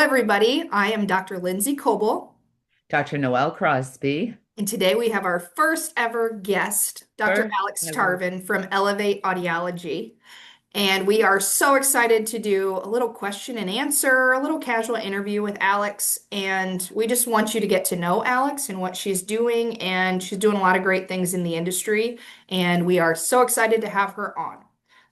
everybody. I am Dr. Lindsay Coble, Dr. Noel Crosby. and today we have our first ever guest, Dr. First Alex ever. Tarvin from Elevate Audiology. And we are so excited to do a little question and answer, a little casual interview with Alex. And we just want you to get to know Alex and what she's doing. And she's doing a lot of great things in the industry. And we are so excited to have her on.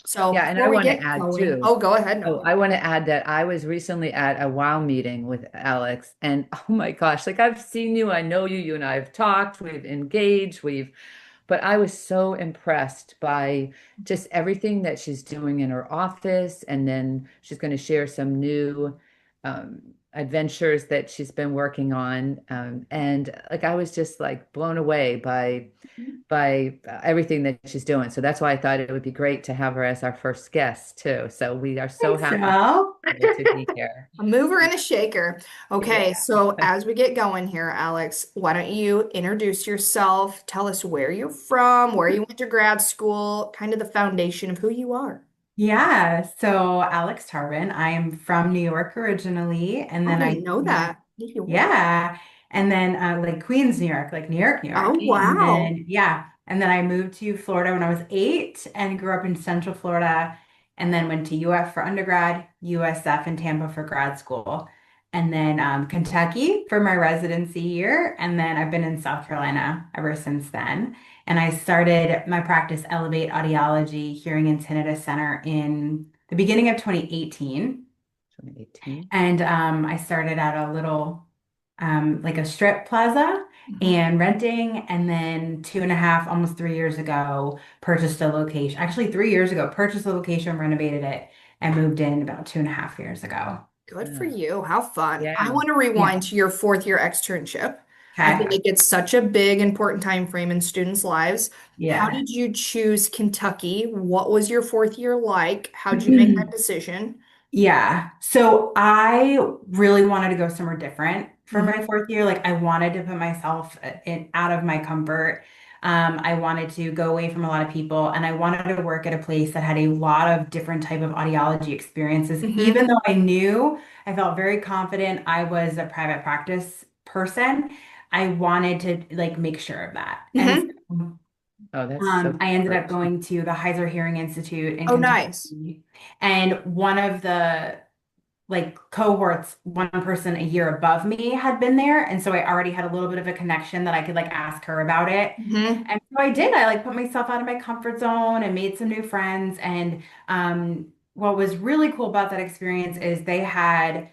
So Yeah, and I before we want to get add going, too. oh, go ahead, Oh, Noah. I want to add that I was recently at a WOW meeting with Alex, and oh my gosh, like I've seen you, I know you, you and I have talked, we've engaged, but I was so impressed by just everything that she's doing in her office, and then she's going to share some new um, adventures that she's been working on, and like I was just like blown away by everything that she's doing. So that's why I thought it would be great to have her as our first guest too. So we are so Thanks, happy Mel. to be here. A mover and a shaker. Yeah. Okay, so as we get going here, Alex, why don't you introduce yourself? Tell us where you're from, where you went to grad school, kind of the foundation of who you are. Yeah, so Alex Tarvin. I'm from New York originally, and Oh, I then didn't I know moved, that. New York. yeah, and then like Queens, New York, like New York, New Oh, York. And wow. then yeah, and then I moved to Florida when I was 8 and grew up in Central Florida, and then went to UF for undergrad, USF in Tampa for grad school, and then Kentucky for my residency year, and then I've been in South Carolina ever since then. And I started my practice Elevate Audiology Hearing and Tinnitus Center in the beginning of 2018. 2018. And I started at a little, like a strip plaza Mhm. and renting. And then 2.5, almost 3 years ago, purchased a location. Actually, 3 years ago, purchased a location, renovated it, and moved in about 2.5 years ago. Good for Yeah. you. How fun. I Yeah. want to Yeah. rewind to your fourth year externship. I feel Okay. like it's such a big, important time frame in students' lives. How Yeah. did you choose Kentucky? What was your fourth year like? How did you make that decision? Yeah. So I really wanted to go somewhere different for Hmm. my fourth year. Like I wanted to put myself in out of my comfort. I wanted to go away from a lot of people and I wanted to work at a place that had a lot of different type of audiology experiences. Even Hmm. though I felt very confident I was a private practice person, I wanted to like make sure of that. And Hmm. so Oh, that's so I ended up smart. going to the Heiser Hearing Institute in Oh, nice. Kentucky. And one of the like cohorts, one person a year above me had been there. And so I already had a little bit of a connection that I could like ask her about it. Hmm. And so I did. I like put myself out of my comfort zone and made some new friends. And what was really cool about that experience is they had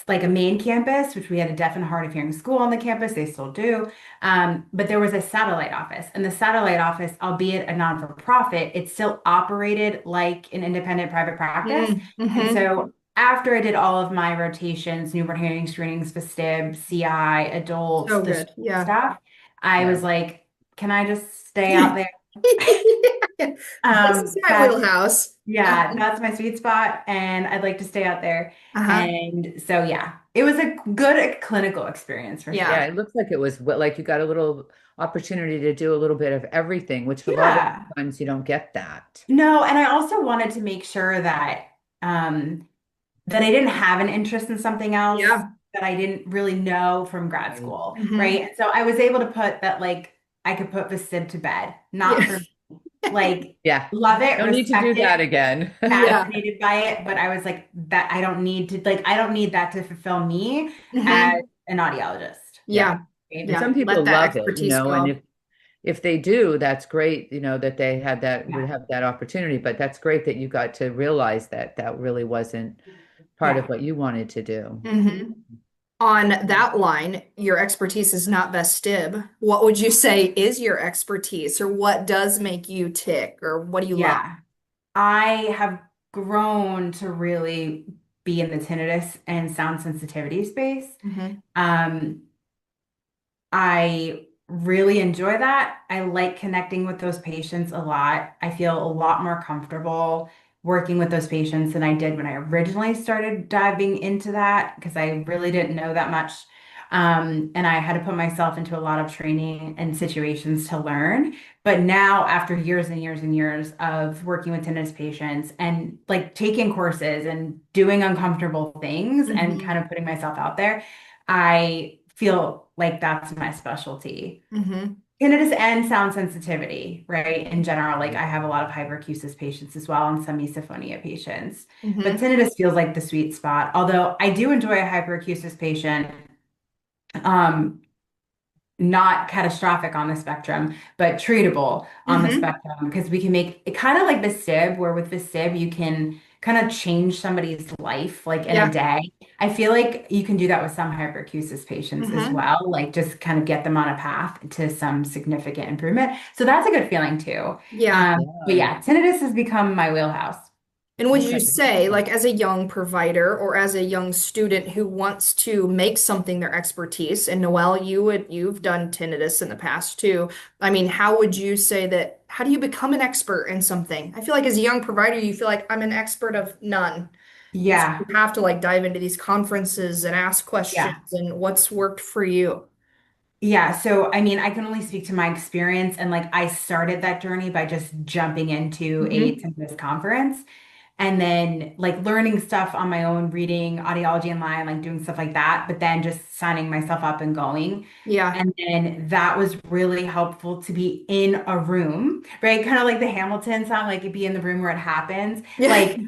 like a main campus, which we had a deaf and hard of hearing school on the campus. They still do. But there was a satellite office, and the satellite office, albeit a non-for-profit, it still operated like an independent private practice. And Hmm. so after I did all of my rotations, newborn hearing screenings, vestib, CI, adults, So the good. Yeah. stuff, I Yeah. was like, can I just stay out there? This is my That's wheelhouse. yeah, that's my sweet spot, and I'd like to stay out there. Uh-huh. And so, yeah, it was a good clinical experience for Yeah, Yeah. sure. it looks like it was like you got a little opportunity to do a little bit of everything, which a lot of Yeah. times you don't get that. No, and I also wanted to make sure that that I didn't have an interest in something else Yeah. that I didn't really know from grad Right. school, Hmm. right? And so I was able to put that like I could put Vestib to bed, Yeah. not for like Yeah. love it, No need to do respect that it, again. Yeah. fascinated by it, but I was like that I don't need that to fulfill me as Hmm. an audiologist. Yeah. Yeah. And Yeah. some people Let that love it, expertise and go. if they do, that's great, that they had that would Yeah. have that opportunity, but that's great that you got to realize that that really wasn't part of Yeah. what you wanted to do. Hmm. On that line, your expertise is not vestib. What would you say is your expertise, or what does make you tick, or what do you love? Yeah. I have grown to really be in the tinnitus and sound sensitivity space. Hmm. Um, I really enjoy that. I like connecting with those patients a lot. I feel a lot more comfortable working with those patients than I did when I originally started diving into that because I really didn't know that much. And I had to put myself into a lot of training and situations to learn. But now, after years and years and years of working with tinnitus patients and like taking courses and doing uncomfortable things and Hmm. kind of putting myself out there, I feel like that's my specialty. Hmm. Tinnitus and sound sensitivity, right? In general, like I have a lot of hyperacusis patients as well and some misophonia patients. But Hmm. tinnitus feels like the sweet spot. Although I do enjoy a hyperacusis patient, um, not catastrophic on the spectrum, but treatable on the Hmm. spectrum because we can make it kind of like the SIB, where with the SIB, you can kind of change somebody's life like in a Yeah. day. I feel like you can do that with some hyperacusis patients as Hmm. well, like just kind of get them on a path to some significant improvement. So that's a good feeling too. Yeah. But Yeah. yeah, tinnitus has become my wheelhouse. And would you Okay. say, like, as a young provider or as a young student who wants to make something their expertise, and Noelle, you've done tinnitus in the past too. I mean, how would you say that, how do you become an expert in something? I feel like as a young provider, you feel like I'm an expert of none. And so you Yeah. have to like dive into these conferences and ask Yeah. questions and what's worked for you. Yeah, so I mean, I can only speak to my experience, and like I started that journey by just jumping into a Hmm. Tinnitus conference and then like learning stuff on my own, reading audiology online, like doing stuff like that, but then just signing myself up and going. Yeah. And then that was really helpful to be in a room, right? Kind of like the Hamilton sound, like be in the room where it happens. Yeah. Like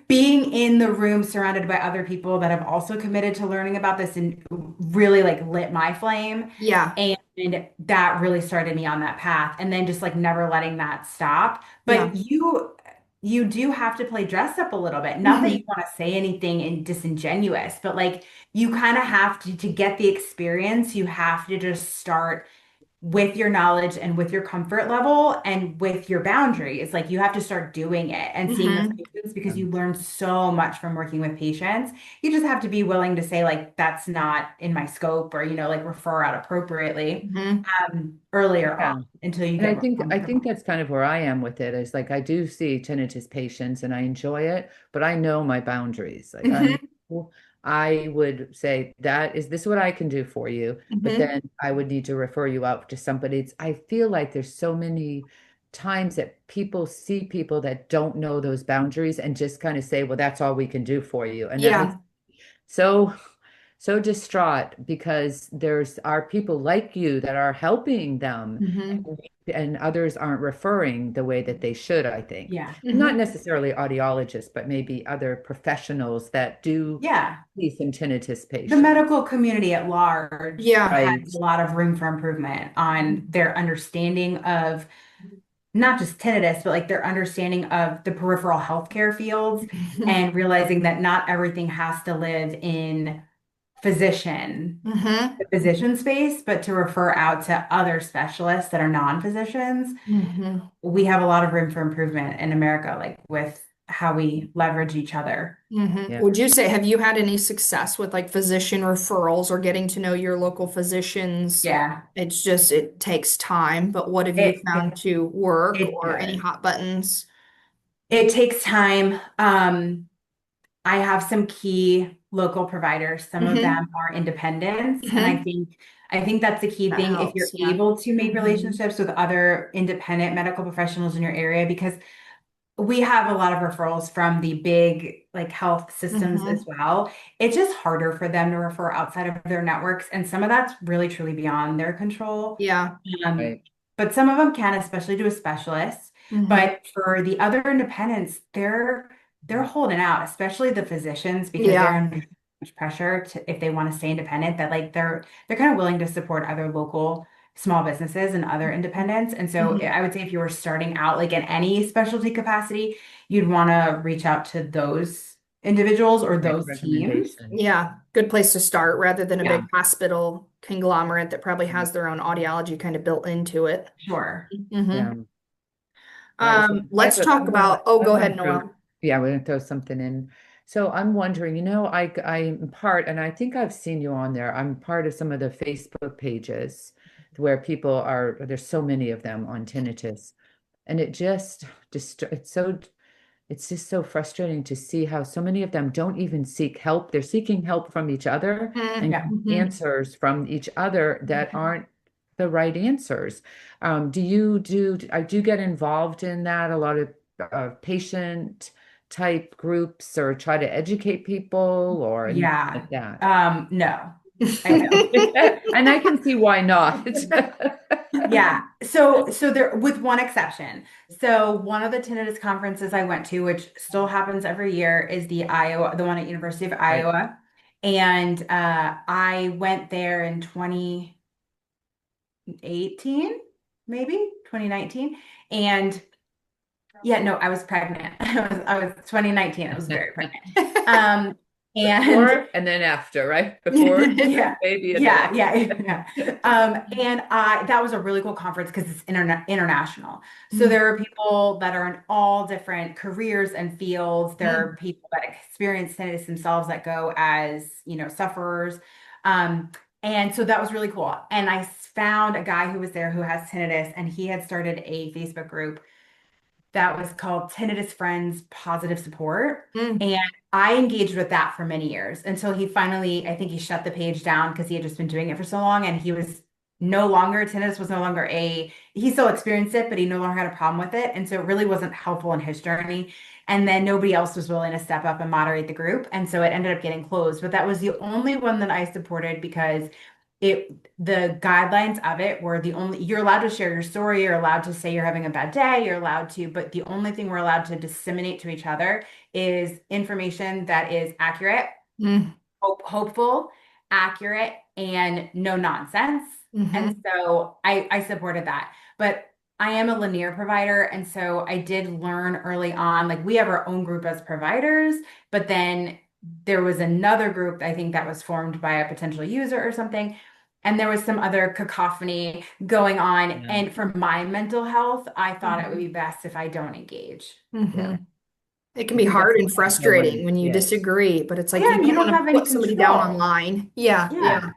being in the room surrounded by other people that have also committed to learning about this and really like lit my flame. Yeah. And that really started me on that path. And then just like never letting that stop. Yeah. But you do have to play dress up a little bit. Not that you Hmm. want to say anything and disingenuous, but like you kind of have to get the experience, you have to just start with your knowledge and with your comfort level and with your boundaries. Like you have to start doing it and seeing those Hmm. patients because you learn so much from working with patients. You just have to be willing to say like that's not in my scope or like refer out appropriately Hmm. earlier on Yeah. until you And get more I think comfortable. that's kind of where I am with it. Is like I do see tinnitus patients and I enjoy it, but I know my boundaries. Like I Hmm. know I would say that is this what I can do for you, but Hmm. then I would need to refer you out to somebody. I feel like there's so many times that people see people that don't know those boundaries and just kind of say, well, that's all we can do for you. And that makes Yeah. so so distraught because there's are people like you that are helping them Hmm. and others aren't referring the way that they should, I think. Yeah. And not Hmm. necessarily audiologists, but maybe other professionals that do Yeah. see some tinnitus The patients. medical community at large Yeah. has Right. a lot of room for improvement on their understanding of not just tinnitus, but like their understanding of the peripheral healthcare fields and realizing that not everything has to live in physician, Hmm. the physician space, but to refer out to other specialists that are non-physicians. Hmm. We have a lot of room for improvement in America, like with how we leverage each other. Hmm. Yeah. Would you say, have you had any success with like physician referrals or getting to know your local physicians? Yeah, It's just, it takes time, but what have you it found it, to work it or any does. hot buttons? It takes time. I have some key local providers. Some of them Hmm. are independents, and I Hmm. think I think that's the key That thing if you're helps. Yeah. able to make Hmm. relationships with other independent medical professionals in your area because we have a lot of referrals from the big like health systems as Hmm. well. It's just harder for them to refer outside of their networks, and some of that's really truly beyond their control. Yeah. Um, Right. but some of them can, especially to a specialist. Hmm. But for the other independents, they're holding out, especially the physicians, because they're Yeah. under so much pressure to if they want to stay independent, that like they're kind of willing to support other local small businesses and other independents. And so Hmm. I would say if you were starting out like in any specialty capacity, you'd want to reach out to those individuals or Right. those teams. Recommendations. Yeah. Good place to start rather than a big Yeah, hospital conglomerate that probably has their own audiology kind of built into it. sure. Hmm. Yeah. Yeah, so Let's talk about, oh, I go want ahead, to throw, Noel. yeah, we're gonna throw something in. So I'm wondering, I'm part, and I think I've seen you on there. I'm part of some of the Facebook pages where people there's so many of them on tinnitus, and it's it's just so frustrating to see how so many of them don't even seek help. They're seeking help from each other and Yeah. Mm-hmm. answers from each other that aren't the right answers. I do get involved in that, a lot of patient type groups, or try to educate people or anything Yeah. like that. No, I don't. And I can see why not. Yeah. So there, with one exception. So one of the tinnitus conferences I went to, which still happens every year, is the Iowa, the one at University of Right. Iowa. And I went there in 2018, maybe 2019. And yeah, no, I was pregnant. I was 2019. I was very pregnant. Um, and Before and then after, right? Before yeah, baby and then yeah, after. yeah, yeah. And I that was a really cool conference because it's international. So Mm-hmm. there are people that are in all different careers and fields. There Mm-hmm. are people that experience tinnitus themselves that go as, sufferers. Um, and so that was really cool. And I found a guy who was there who has tinnitus, and he had started a Facebook group that was called Tinnitus Friends Positive Support. And I engaged with that for many years until he finally, I think he shut the page down because he had just been doing it for so long, and he was no longer, tinnitus was no longer he still experienced it, but he no longer had a problem with it. And so it really wasn't helpful in his journey. And then nobody else was willing to step up and moderate the group. And so it ended up getting closed. But that was the only one that I supported because the guidelines of it were the only, you're allowed to share your story, you're allowed to say you're having a bad day, you're allowed to, but the only thing we're allowed to disseminate to each other is information that is accurate, hopeful, accurate, and no nonsense. And Mm-hmm. so I supported that. But I am a linear provider. And so I did learn early on, like we have our own group as providers, but then there was another group, I think that was formed by a potential user or something. And there was some other cacophony going on. Yeah. And for my mental health, I thought it would be Mm-hmm. best if I don't engage. Yeah. Mm-hmm. It can be Because hard that's and no frustrating one, when you yes. disagree, but it's Well, like yeah, you and don't you want don't to have any put somebody down control. online. Yeah, yeah. Yeah.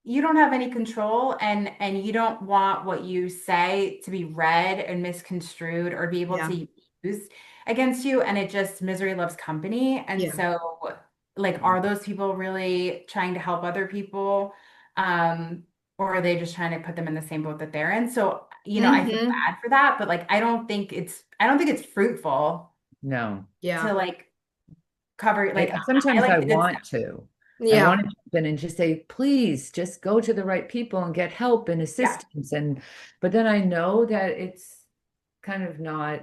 You don't have any control, and you don't want what you say to be read and misconstrued or be able Yeah. to use against you. And it just misery loves company. And Yeah. so, like, are those people really trying to help other people? Um, or are they just trying to put them in the same boat that they're in? So, I feel Mm-hmm. bad for that, but like I don't think it's fruitful No. to Yeah. like cover like I Sometimes I like the good want stuff. to. I Yeah. want to jump in and just say, please just go to the right people and get help and Yeah. assistance. But then I know that it's kind of not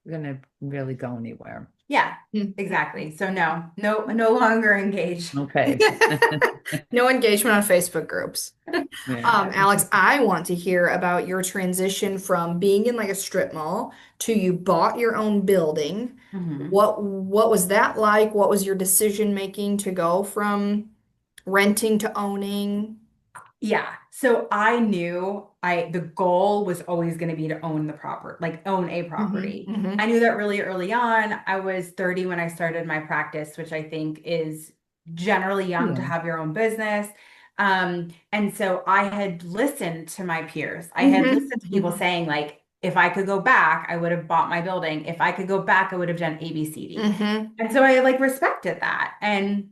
gonna really go anywhere. Yeah, Mhm. exactly. So no longer engage. Okay. No engagement on Facebook groups. Yeah. Alex, I want to hear about your transition from being in like a strip mall to you bought your own building. Mhm. What was that like? What was your decision making to go from renting to owning? Yeah. So I knew the goal was always going to be to own the proper, like own a Hmm. property. I Hmm. knew that really early on. I was 30 when I started my practice, which I think is generally young to Yeah. have your own business. And so I had listened to my peers. I had Hmm. listened to people Hmm. saying like, if I could go back, I would have bought my building. If I could go back, I would have done A, B, C, D. Hmm. And so I like respected that. And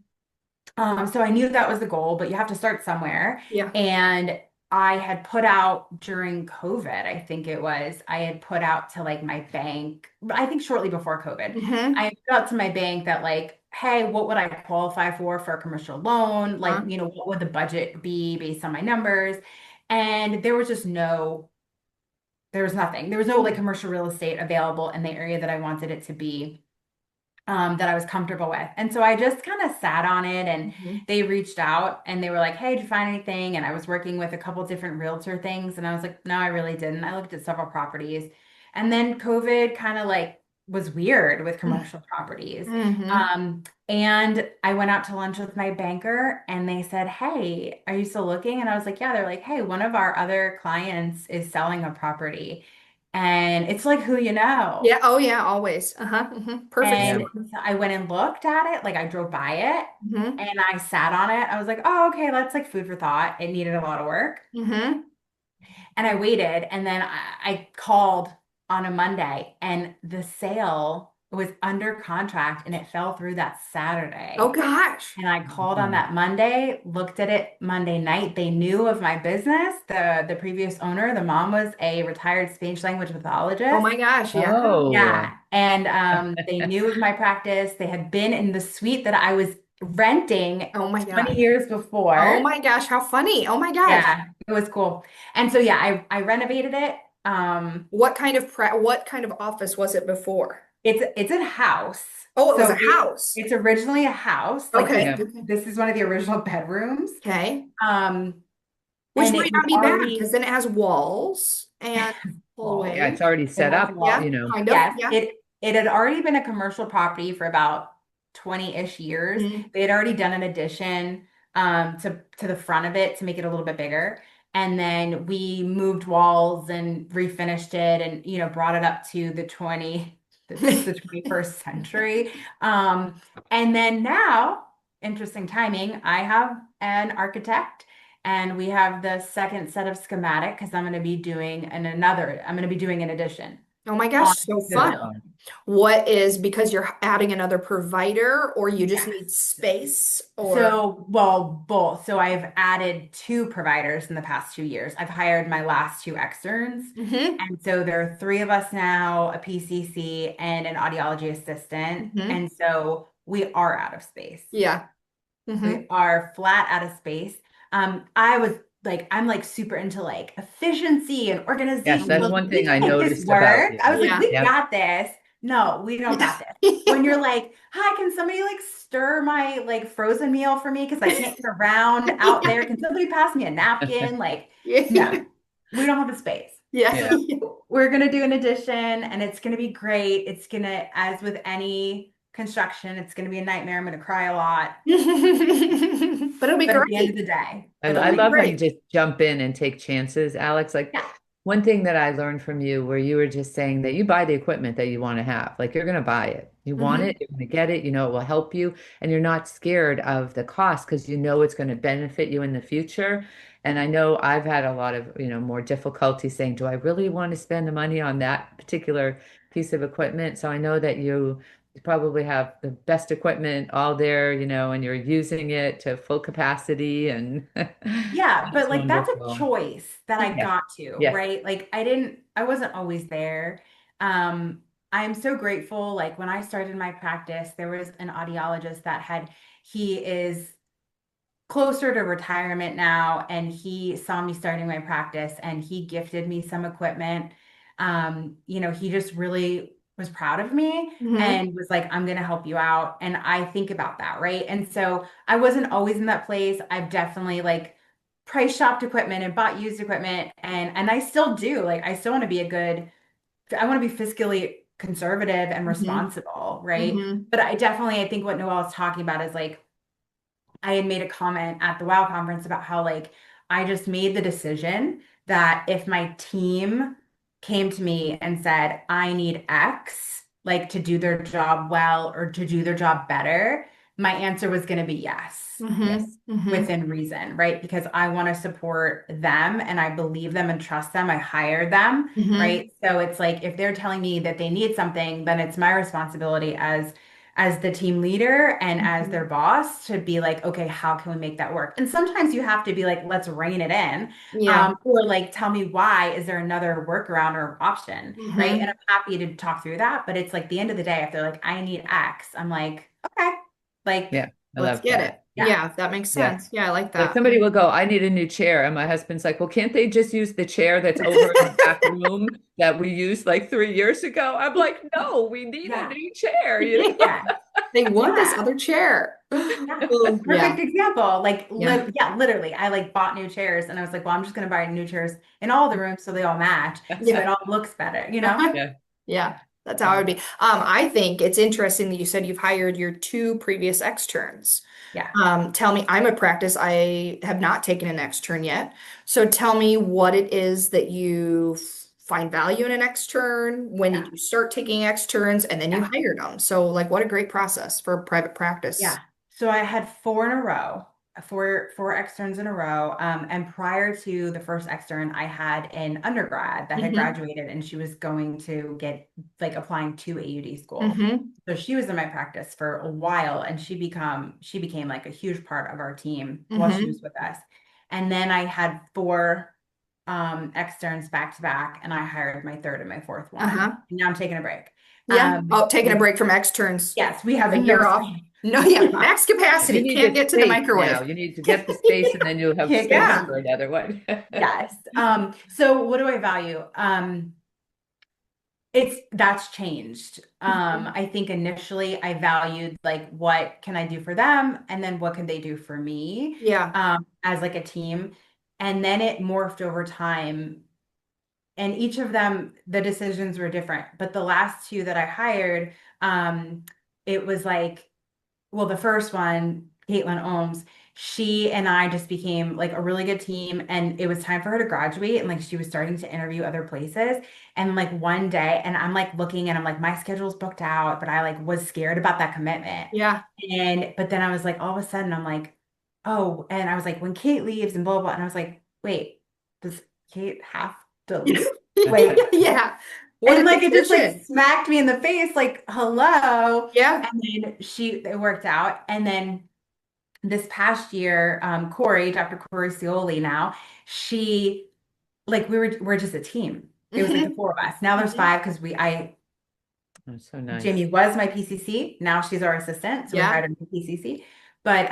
so I knew that was the goal, but you have to start somewhere. Yeah. And I had put out during COVID, I think it was, I had put out to like my bank, I think shortly before COVID, I Hmm. had put out to my bank that like, hey, what would I qualify for a commercial loan? Like, what would the budget be based on my numbers? And there was nothing. There was no like commercial real estate available in the area that I wanted it to be, that I was comfortable with. And so I just kind of sat on it, and Hmm. they reached out and they were like, hey, did you find anything? And I was working with a couple different realtor things. And I was like, no, I really didn't. I looked at several properties. And then COVID kind of like was weird with commercial properties. Hmm. And I went out to lunch with my banker and they said, hey, are you still looking? And I was like, yeah. They're like, hey, one of our other clients is selling a property. And it's like who you know. Yeah. Oh, yeah. Always. Uh-huh. Perfect Yeah. And storm. so I went and looked at it, like I drove by it Hmm. and I sat on it. I was like, oh, okay, that's like food for thought. It needed a lot of work. Hmm. And I waited and then I called on a Monday and the sale was under contract and it fell through that Oh Saturday. gosh. And I called on Mhm. that Monday, looked at it Monday night. They knew of my business. The previous owner, the mom was a retired speech language Oh pathologist. my gosh. Yeah. Oh, Yeah. And they knew of my practice. They had been in the suite that I was renting Oh my 20 gosh. years Oh before. my gosh. How funny. Oh my gosh. Yeah, it was cool. And so yeah, I renovated it. What kind of office was it before? It's a house. Oh, it was a So house. it's originally a house. Like Okay. yeah. Okay. this is one of the original bedrooms. Okay. Um, Which and might it was not be bad because already then it has walls and walls. Yeah, it's hallway. already It set has up, Yeah, walls. kind of. Yes, Yeah. it had already been a commercial property for about 20-ish years. Mm. They had already done an addition to the front of it to make it a little bit bigger. And then we moved walls and refinished it and brought it up to the 21st century. Um, and then now, interesting timing, I have an architect and we have the second set of schematic because I'm going to be doing an addition Oh my on gosh, so the so fun. build. fun. What is because you're adding another provider or you just Yes. need space or So, well, both. So I've added two providers in the past 2 years. I've hired my last two externs. hmm And so there are three of us now, a PCC and an audiology assistant. hmm And so we are out of space. Yeah. hmm We are flat out of space. I'm like super into like efficiency and Yes, organization. that's Like, one we thing I can make this noticed about work. I you. was like, Yeah. we Yep. got this. No, we don't got this. When you're like, hi, can somebody like stir my like frozen meal for me? Because I can't get around out there. Can somebody pass me a napkin? Like, no, Yeah. we don't have the space. Yeah. So we're gonna do an addition and it's gonna be great. It's gonna, as with any construction, it's gonna be a nightmare. I'm gonna cry a lot. But it'll be But at the end of great. the day, I, it'll I It'll be be love how you great. just jump in and take chances, Alex. Like yeah. one thing that I learned from you where you were just saying that you buy the equipment that you want to have. Like you're going to buy it. You want hmm it, you're going to get it, you know it will help you, and you're not scared of the cost because you know it's going to benefit you in the future. And I know I've had a lot of, more difficulty saying, do I really want to spend the money on that particular piece of equipment? So I know that you probably have the best equipment all there, and you're using it to full capacity and Yeah, that's but like that's a wonderful. choice that I Yes, got to, yes. right? Like I wasn't always there. I'm so grateful. Like when I started my practice, there was an audiologist he is closer to retirement now, and he saw me starting my practice and he gifted me some equipment. He just really was proud of me hmm and was like, I'm gonna help you out. And I think about that, right? And so I wasn't always in that place. I've definitely like price shopped equipment and bought used equipment and I still do. Like I still want to be I want to be fiscally conservative and hmm responsible, right? hmm But I think what Noelle is talking about is like I had made a comment at the WOW conference about how like I just made the decision that if my team came to me and said, I need X, like to do their job well or to do their job better, my answer was going to be yes, Yes. hmm within reason, right? Because I want to support them and I believe them and trust them. I hired them, hmm right? So it's like if they're telling me that they need something, then it's my responsibility as the team leader and as hmm their boss to be like, okay, how can we make that work? And sometimes you have to be like, let's rein it in. Yeah. Or like, tell me why, is there another workaround or option? Right. And hmm I'm happy to talk through that. But it's like the end of the day, if they're like, I need X, I'm like, okay, like, Yeah, I Let's love get that. it. yeah, Yeah, that makes Yeah. sense. Yeah, I like Like that. somebody will go, I need a new chair. And my husband's like, well, can't they just use the chair that's over in the back room that we used like 3 years ago? I'm like, no, we need a yeah, new chair, yeah, They want this yeah. other chair. Yeah, Oh, perfect yeah. example. Like, Yeah. yeah, literally, I like bought new chairs and I was like, well, I'm just gonna buy new chairs in all the rooms so they all match, so it Yeah. all looks better, you know? Yeah. Yeah. That's how I Yeah. would be. I think it's interesting that you said you've hired your two previous externs. Yeah. Tell me, I'm a practice. I have not taken an extern yet. So tell me what it is that you find value in an extern. When did Yeah. you start taking externs? And then you Yeah. hired them. So, like, what a great process for a private practice. Yeah. So I had four in a row. four externs in a row. And prior to the first extern, I had an undergrad that had Hmm. graduated and she was going to get like applying to AUD school. Hmm. So she was in my practice for a while and she became like a huge part of our team while she was Hmm. with us. And then I had four externs back to back and I hired my third and my fourth one. Uh-huh. And now I'm taking a break. Yeah. Oh, taking a Because break from externs. yes, we have A no year off. space. No, yeah, Yeah. max You capacity. need Can't the get to the space now. microwave. You need to get the space and then you'll have Can't get space Yeah. for another one. yes. So what do I value? That's changed. Mhm. I think initially I valued like what can I do for them and then what can they do for me Yeah. as like a team. And then it morphed over time. And each of them, the decisions were different. But the last two that I hired, it was like well, the first one, Caitlin Ohms, she and I just became like a really good team. And it was time for her to graduate. And like she was starting to interview other places. And like one day, and I'm like looking and I'm like, my schedule's booked out, but I like was scared about that commitment. Yeah. But then I was like, all of a sudden, I'm like, oh, and I was like, when Kate leaves and blah, blah, blah. And I was like, wait, does Kate have to leave? Like, Yeah. What and a like it just like decision. smacked me in the face, like, hello. Yeah. And then it worked out. And then this past year, Corey, Dr. Corey Cioli now, she like we're just a team. It was like the Hmm. four of us. Now there's Hmm. five because I Oh, so nice. Jamie was my PCC. Now she's our assistant. So we Yeah. hired a new PCC. But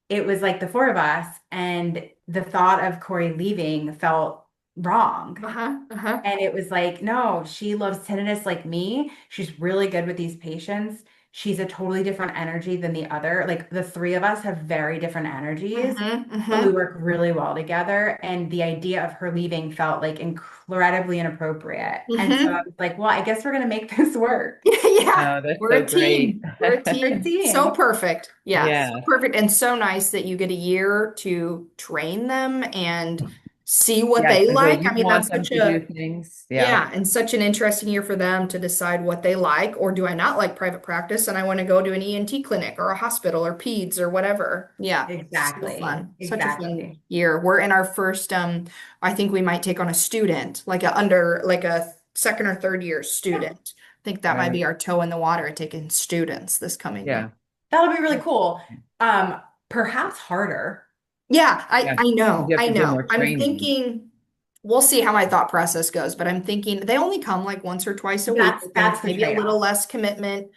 it was like the four of us, and the thought of Corey leaving felt wrong. Uh-huh. Uh-huh. And it was like, no, she loves tinnitus like me. She's really good with these patients. She's a totally different energy than the other. Like the three of us have very different energies, Hmm. but we Hmm. work really well together. And the idea of her leaving felt like incredibly inappropriate. And so I Hmm. was like, well, I guess we're going to make this work. Yeah. Oh, that's We're so a great. team. We're a Our team. So team. perfect. Yeah. So Yeah. perfect. And so nice that you get a year to train them and see what Yeah, they the way like. I you mean, want that's them such to do a things. Yeah. Yeah, and such an interesting year for them to decide what they like, or do I not like private practice and I want to go to an ENT clinic or a hospital or peds or whatever. Yeah, so Exactly. fun. Such a fun Exactly. year. We're in our first, I think we might take on a student, like a second or third year Yeah. student. I think that might be Right. our toe in the water at taking students this coming year. Yeah. That'll be really cool. Perhaps harder. Yeah, Yeah. I know. You have I to do know. more I'm training. thinking we'll see how my thought process goes, but I'm thinking they only come like once or twice a week. I think That's the maybe a little trade-off. less commitment.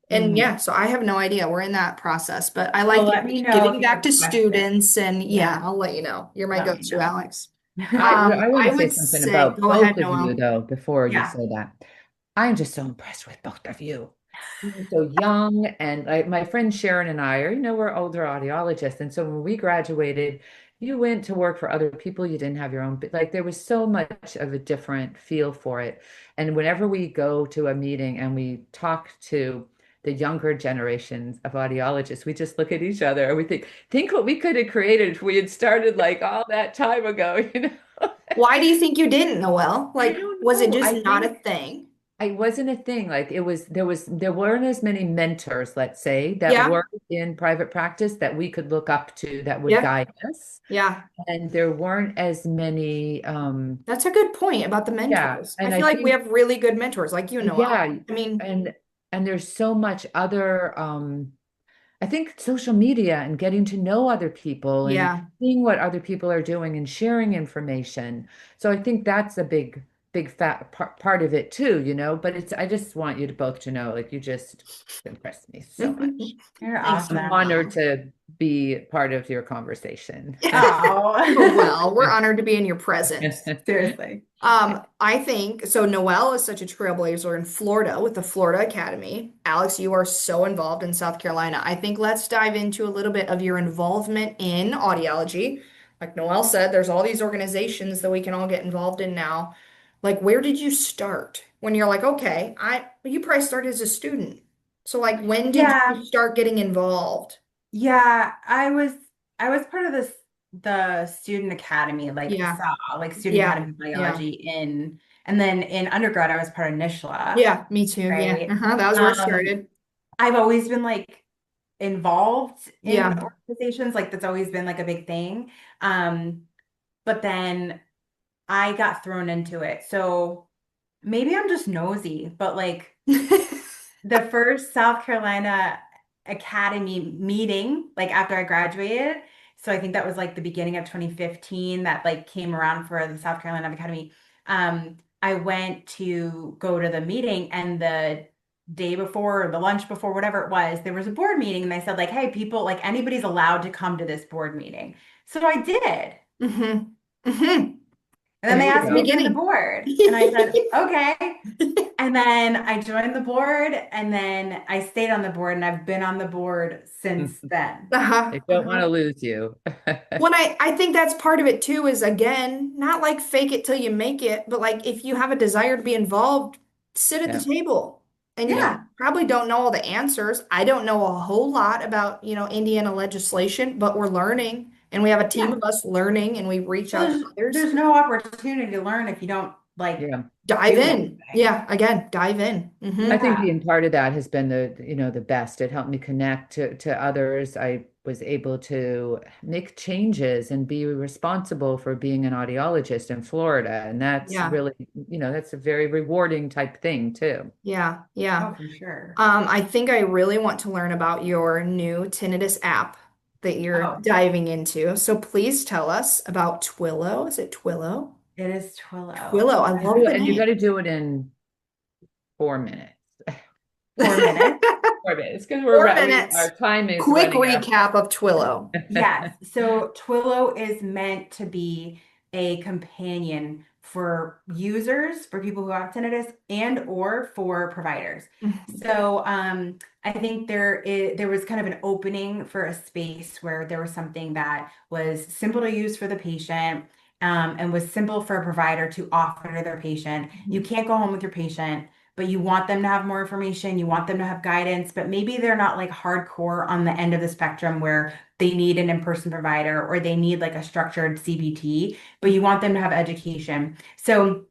And Mhm. yeah, so I have no idea. We're in that process, but I Well, like the let me idea of know if giving you back have to questions. students and yeah, Yeah, I'll let you know. You're my let me go-to, know. Alex. I want I to say would something say, about go ahead, both of you, Noel. though, before you Yeah. say that. I'm just so impressed with both of you. You're so young, and my friend Sharon and I are, we're older audiologists. And so when we graduated, you went to work for other people. You didn't have your own, but like there was so much of a different feel for it. And whenever we go to a meeting and we talk to the younger generations of audiologists, we just look at each other and we think what we could have created if we had started like all that time ago. Why do you think you didn't, Noel? I Like, don't was it know. just I not a think thing? it wasn't a thing. Like there weren't as many mentors, let's say, that Yeah, were in private practice that we could look up to that would yeah, guide us. yeah. And there weren't as many, That's a good point about the yeah. mentors. I And I feel like we think, have really good mentors, like you, Noel. yeah, I mean, and there's so much other I think social media and getting to know other people and yeah. seeing what other people are doing and sharing information. So I think that's a big fat part of it too. But I just want you to both to know, like you just impressed me so much. You're Thanks, I'm awesome. honored Noel. to be part of your conversation. Oh, Oh, well, we're honored to be in your presence. seriously. I think so. Noelle is such a trailblazer in Florida with the Florida Academy. Alex, you are so involved in South Carolina. I think let's dive into a little bit of your involvement in audiology. Like Noelle said, there's all these organizations that we can all get involved in now. Like, where did you start? When you're like, okay, you probably started as a student. So, like, when did Yeah, you start getting involved? yeah. I was part of the student academy, like Yeah, SAW, like student yeah, academy of yeah, biology and then in undergrad I was part of NISHLA, yeah. Me too. Yeah, right? that was where it Um, started. I've always been like involved in Yeah. organizations. Like that's always been like a big thing. Um, but then I got thrown into it. So maybe I'm just nosy, but like the first South Carolina Academy meeting, like after I graduated. So I think that was like the beginning of 2015 that like came around for the South Carolina Academy. I went to go to the meeting and the day before or the lunch before, whatever it was, there was a board meeting and they said like, hey, people, like anybody's allowed to come to this board meeting. So I did. hmm hmm And then There they you asked me to go. join the Beginning. board. And I said, okay. And then I joined the board and then I stayed on the board and I've been on the board since then. Uh-huh. They don't want Uh-huh. to lose you. When I think that's part of it too, is again, not like fake it till you make it, but like if you have a desire to be involved, sit at the Yeah. table. And you Yeah. probably don't know all the answers. I don't know a whole lot about, Indiana legislation, but we're learning and we have a team Yeah. of us learning and we reach Well, out to others. there's no opportunity to learn if you don't like Yeah. Dive do in. anything. Yeah, again, dive in. I Hmm think Yeah. being part of that has been the best. It helped me connect to others. I was able to make changes and be responsible for being an audiologist in Florida. And that's Yeah, really, that's a very rewarding type thing too. yeah, yeah. Oh, for sure. I think I really want to learn about your new tinnitus app that you're Oh, diving into. So please tell us about Twillo. Is it Twillo? it is Twillo. Twillo. I love the And you name. got to do it in 4 minutes. 4 minutes. 4 minutes because Four our minutes. time is Quick running out. recap of Twillo. Yes. So Twillo is meant to be a companion for users, for people who have tinnitus and or for providers. Mhm. So I think there was kind of an opening for a space where there was something that was simple to use for the patient, and was simple for a provider to offer to their patient. You can't go home with your patient, but you want them to have more information, you want them to have guidance, but maybe they're not like hardcore on the end of the spectrum where they need an in-person provider or they need like a structured CBT, but you want them to have education. So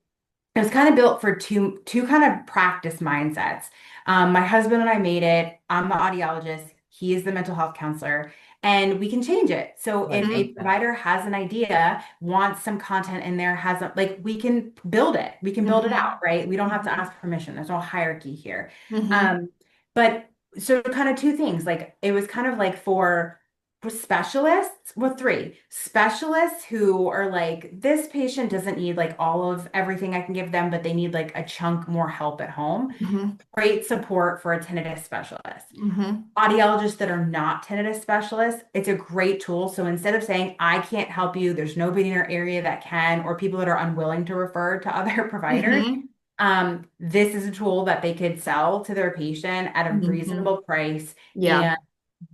it was kind of built for two kind of practice mindsets. My husband and I made it. I'm the audiologist. He is the mental health counselor, and we can change it. So Oh, I if Mhm. a love that. provider has an idea, wants some content in there, has a, like we can build it. We can build it out, Mhm. right? We don't have to Mhm. ask permission. There's no hierarchy here. Mhm. Um, but so kind of two things. Like it was kind of like for specialists, well, three specialists who are like, this patient doesn't need like all of everything I can give them, but they need like a chunk more help at home. Mhm. Great support for a tinnitus specialist. Mhm. Audiologists that are not tinnitus specialists, it's a great tool. So instead of saying, I can't help you, there's nobody in your area that can, or people that are unwilling to refer to other providers, Mhm. this is a tool that they could sell to their patient at a Mhm. reasonable price Yeah. and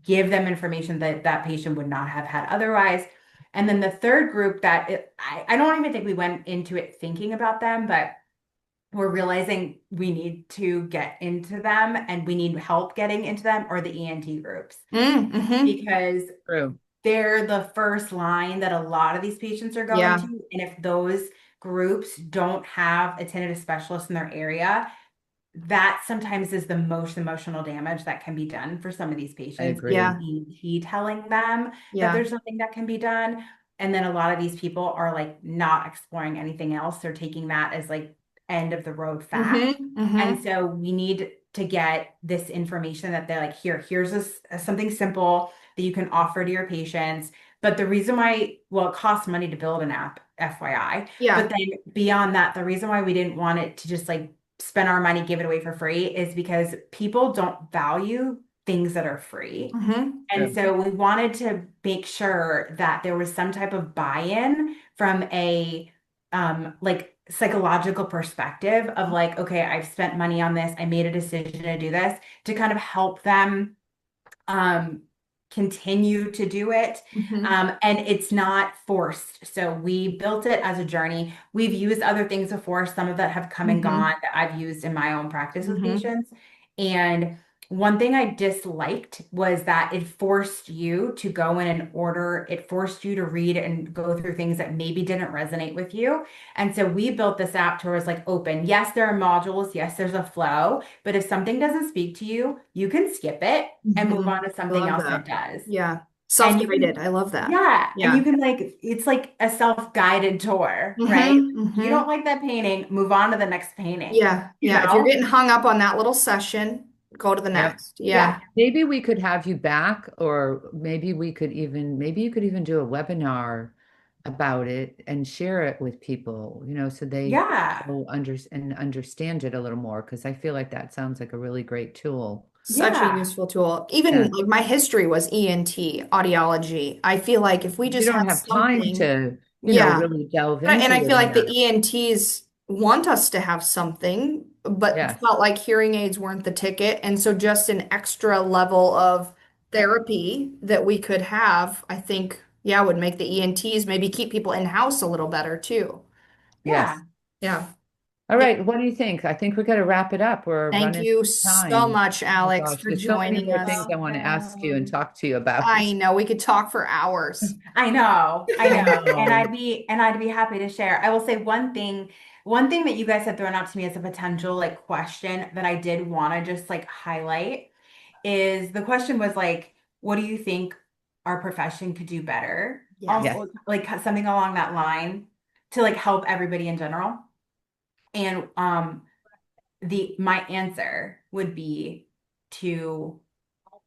give them information that that patient would not have had otherwise. And then the third group I don't even think we went into it thinking about them, but we're realizing we need to get into them and we need help getting into them are the ENT groups Mhm. because True. they're the first line that a lot of these patients are going to. Yeah. And if those groups don't have a tinnitus specialist in their area, that sometimes is the most emotional damage that can be done for some of these I patients is agree. Yeah. the ENT telling them that Yeah. there's nothing that can be done. And then a lot of these people are like not exploring anything else. They're taking that as like end of the road fact. Mhm. And Mhm. so we need to get this information that they're like, here's something simple that you can offer to your patients. But the reason why, well, it costs money to build an app, FYI. But Yeah. then beyond that, the reason why we didn't want it to just like spend our money, give it away for free is because people don't value things that are free. Mhm. And True. so we wanted to make sure that there was some type of buy-in from a like psychological perspective of like, okay, I've spent money on this, I made a decision to do this to kind of help them um, continue to do it. Mhm. And it's not forced. So we built it as a journey. We've used other things before, some of that have come and gone Mhm. that I've used in my own practice with Mhm. patients. And one thing I disliked was that it forced you to go in and order, it forced you to read and go through things that maybe didn't resonate with you. And so we built this app to where it's like open. Yes, there are modules. Yes, there's a flow. But if something doesn't speak to you, you can skip it and move Mhm. on to I something love else that that. does. Yeah. And you Self-guided. can, I love that. yeah, and you Yeah. can like, it's like a self-guided tour, right? Mm-hmm. You don't Mm-hmm. like that painting, move on to the next painting, Yeah. you Yeah. If you're know? getting hung up on that little session, go to the Yep. next. Yeah. Yeah. Maybe we could have you back, or maybe you could even do a webinar about it and share it with people, so they Yeah. will understand it a little more, because I feel like that sounds like a really great tool. Such a Yeah. useful tool. Even Yeah. like my history was ENT, audiology. I feel like if we You just don't had have time something, to, yeah. really delve And into I feel learning like the that. ENTs want us to have something, but Yes. felt like hearing aids weren't the ticket. And so just an extra level of therapy that we could have, I think, yeah, would make the ENTs maybe keep people in-house a little better too. Yes. Yeah. Yeah. All Yeah. right. What do you think? I think we got to wrap it up. We're Thank running you out of so time. much, Oh my Alex, gosh, for there's so many joining more things us. I want to ask you and talk to you about. I know we could talk for hours. I know, I I know. know. And I'd be happy to share. I will say one thing that you guys had thrown out to me as a potential like question that I did want to just like highlight is the question was like, what do you think our profession could do better? Yes. Yes. Like something along that line to like help everybody in general. And the my answer would be to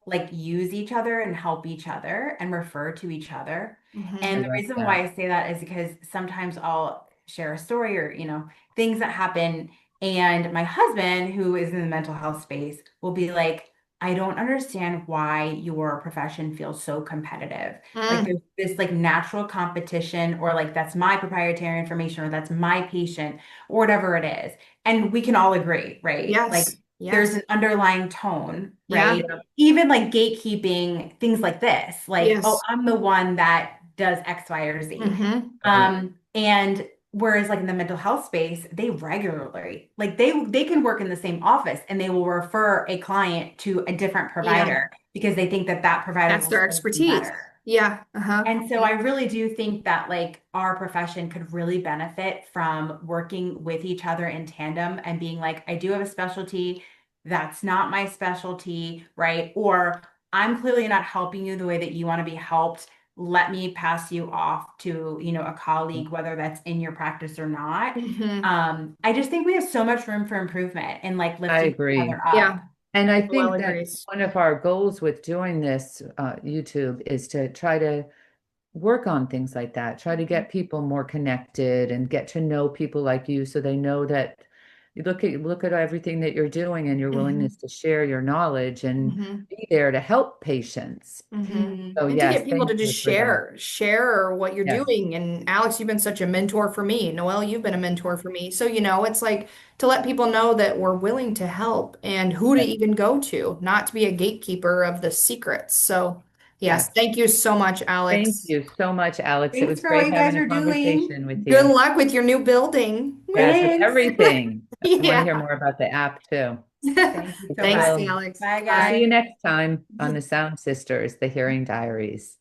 like use each other and help each other and refer to each other. I And Hmm. the love reason why that. I say that is because sometimes I'll share a story or, things that happen. And my husband, who is in the mental health space, will be like, I don't understand why your profession feels so competitive. Like Mm. there's this like natural competition, or like that's my proprietary information, or that's my patient, or whatever it is. And we can all agree, right? Like Yes. there's Yes. an underlying tone, Yeah. right? Even like gatekeeping, things like this, like, oh, Yes. I'm the one that does X, Y, or Z. Hmm. Right. And whereas like in the mental health space, they regularly, like they can work in the same office and they will refer a client to a different Yeah. provider because they think that that provider That's will their serve them expertise. better. Yeah. Uh-huh. And so I really do think that like our profession could really benefit from working with each other in tandem and being like, I do have a specialty, that's not my specialty, right? Or I'm clearly not helping you the way that you want to be helped. Let me pass you off to, a colleague, whether that's in your practice or not. Hmm. I just think we have so much room for improvement and like I lifting each other agree. up. Yeah. And I Well think that agrees. one of our goals with doing this YouTube is to try to work on things like that, try to Mhm. get people more connected and get to know people like you, so they know that you look at everything that you're doing and your willingness Hmm. to share your knowledge and Hmm. be there to help patients. Hmm. Mhm. So And to yes, get people thank to just you for that. share what you're Yes, doing. And Alex, you've been such a mentor for me. Noelle, you've been a mentor for me. So, it's like to let people know that we're willing to help and who to yes, even go to, not to be a gatekeeper of the secrets. So, yes, yes. thank you so much, Thank Alex. you so much, Alex. It Thanks was for what great you guys having a are doing. conversation with Good you. luck with your new building. Yes, with Thanks. everything. I want to hear Yeah. more about the app too. Thank you so I Thanks, much. will. Alex. Bye, I'll see guys. you Bye. next time on the Sound Sisters, the Hearing Diaries.